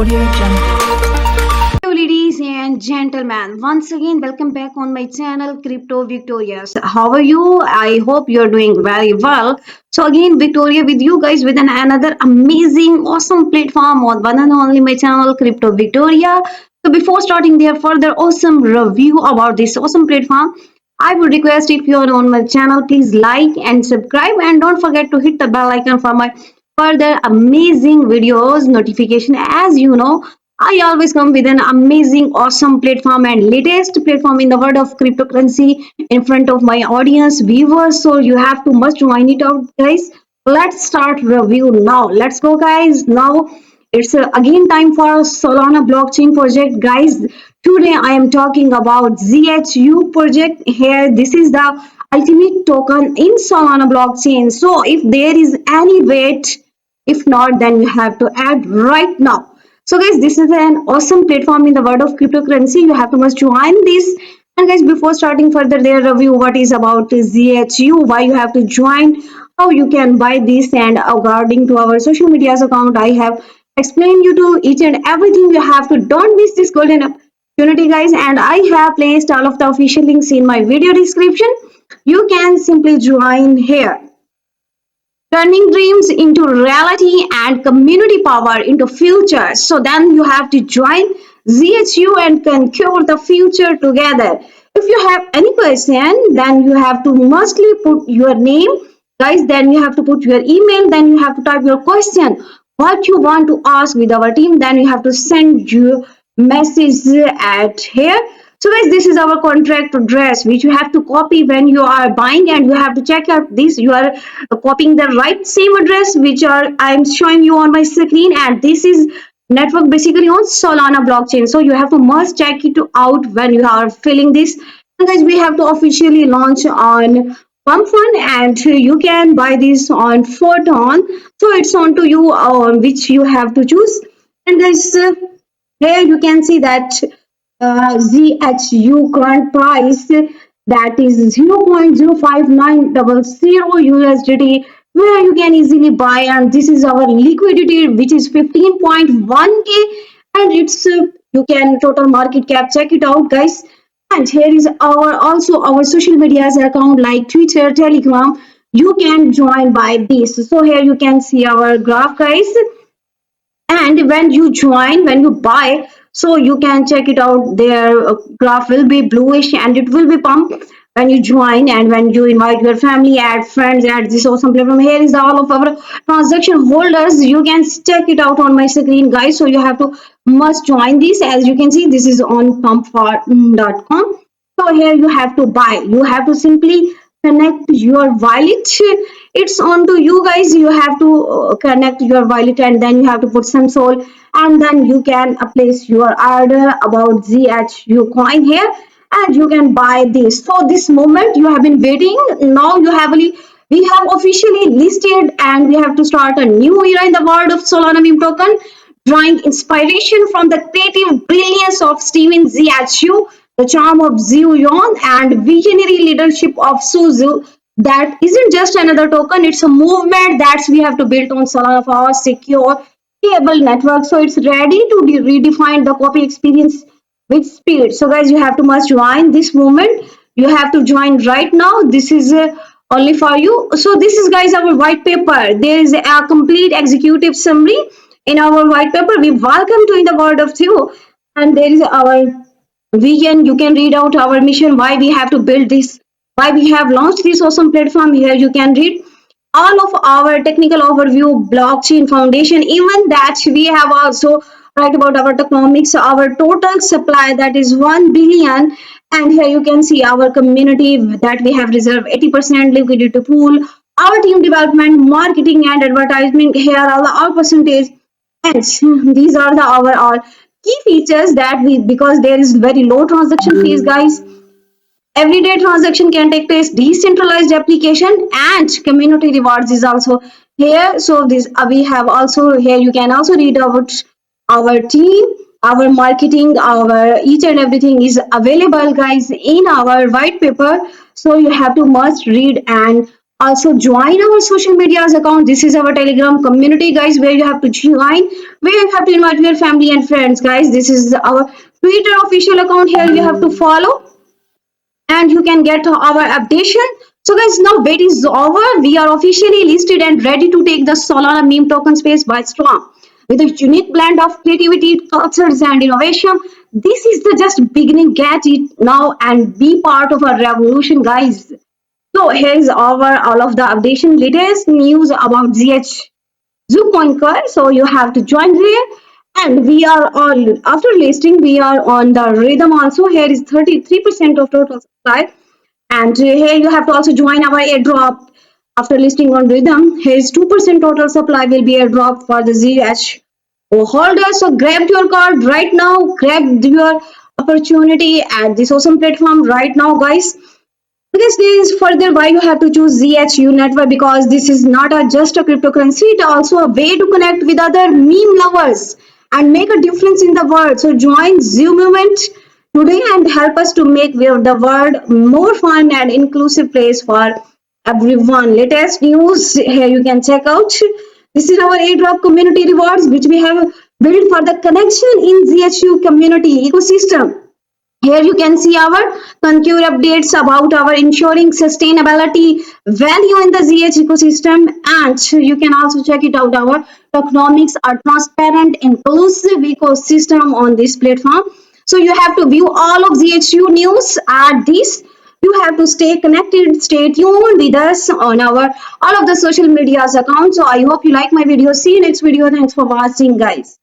Audio Jungle. Hello, ladies and gentlemen. Once again, welcome back on my channel, Crypto Victorious. How are you? I hope you're doing very well. So again, Victoria with you guys with another amazing, awesome platform on one and only my channel, Crypto Victoria. So before starting their further awesome review about this awesome platform, I would request if you are on my channel, please like and subscribe and don't forget to hit the bell icon for my further amazing videos notification. As you know, I always come with an amazing, awesome platform and latest platform in the world of cryptocurrency in front of my audience viewers. So you have to must join it out, guys. Let's start review now. Let's go, guys. Now it's again time for Solana blockchain project, guys. Today I am talking about ZHU project. Here, this is the ultimate token in Solana blockchain. So if there is any wait, if not, then you have to add right now. So guys, this is an awesome platform in the world of cryptocurrency. You have to must join this. And guys, before starting further their review, what is about ZHU, why you have to join, how you can buy this, and according to our social medias account, I have explained you to each and everything you have to. Don't miss this golden opportunity, guys. And I have placed all of the official links in my video description. You can simply join here, turning dreams into reality and community power into future. So then you have to join ZHU and conquer the future together. If you have any question, then you have to mostly put your name, guys. Then you have to put your email. Then you have to type your question, what you want to ask with our team. Then you have to send your message at here. So guys, this is our contract address which you have to copy when you are buying, and you have to check out this. You are copying the right same address which are I'm showing you on my screen, and this is network basically on Solana blockchain. So you have to must check it out when you are filling this. And guys, we have to officially launch on Pump Fund, and you can buy this on Photon. So it's on to you which you have to choose. And guys, here you can see that ZHU current price, that is 0.05900 USDT, where you can easily buy, and this is our liquidity which is 15.1k, and it's you can total market cap, check it out, guys. And here is our also our social medias account like Twitter, Telegram. You can join by this. So here you can see our graph, guys. And when you join, when you buy, so you can check it out, their graph will be bluish and it will be pumped when you join. And when you invite your family, add friends, add this awesome platform, here is all of our transaction holders. You can check it out on my screen, guys. So you have to must join this. As you can see, this is on pumpfar.com. So here you have to buy, you have to simply connect your wallet. It's on to you, guys. You have to connect your wallet, and then you have to put some soul, and then you can place your order about ZHU coin here, and you can buy this. So this moment you have been waiting, now you have we have officially listed, and we have to start a new era in the world of Solana meme token, drawing inspiration from the creative brilliance of Steven ZHU, the charm of Zhu Yuan, and visionary leadership of Suzu. That isn't just another token, it's a movement that we have to build on Solana for our secure, stable network. So it's ready to redefine the copy experience with speed. So guys, you have to must join this movement. You have to join right now. This is only for you. So this is, guys, our white paper. There is a complete executive summary in our white paper. We welcome to in the world of Theo, and there is our vision. You can read out our mission, why we have to build this, why we have launched this awesome platform. Here you can read all of our technical overview, blockchain foundation, even that we have also write about our tokenomics, our total supply, that is 1 billion. And here you can see our community that we have reserved 80% liquidity pool, our team development, marketing and advertisement. Here are our percentage, and these are the our all key features that we, because there is very low transaction fees, guys. Everyday transaction can take place, decentralized application, and community rewards is also here. So this we have also here, you can also read about our team, our marketing, our each and everything is available, guys, in our white paper. So you have to must read and also join our social medias account. This is our Telegram community, guys, where you have to join, where you have to invite your family and friends, guys. This is our Twitter official account. Here you have to follow and you can get our updation. So guys, now wait is over. We are officially listed and ready to take the Solana meme token space by storm. With a unique blend of creativity, cultures, and innovation, this is the just beginning. Get it now and be part of a revolution, guys. So here's our all of the updation latest news about ZH Zoocoinker. So you have to join here. And we are on after listing, we are on the rhythm also. Here is 33% of total supply. And here you have to also join our airdrop after listing on rhythm. Here is 2% total supply will be airdrop for the ZH holder. So grab your card right now, grab your opportunity at this awesome platform right now, guys. Because this is further why you have to choose ZHU network, because this is not just a cryptocurrency, it's also a way to connect with other meme lovers and make a difference in the world. So join Zoo Movement today and help us to make the world more fun and inclusive place for everyone. Latest news here you can check out. This is our airdrop community rewards which we have built for the connection in ZHU community ecosystem. Here you can see our concur updates about our ensuring sustainability value in the ZH ecosystem, and you can also check it out. Our tokenomics are transparent, inclusive ecosystem on this platform. So you have to view all of ZHU news at this. You have to stay connected, stay tuned with us on our all of the social medias accounts. So I hope you like my video. See you next video. Thanks for watching, guys.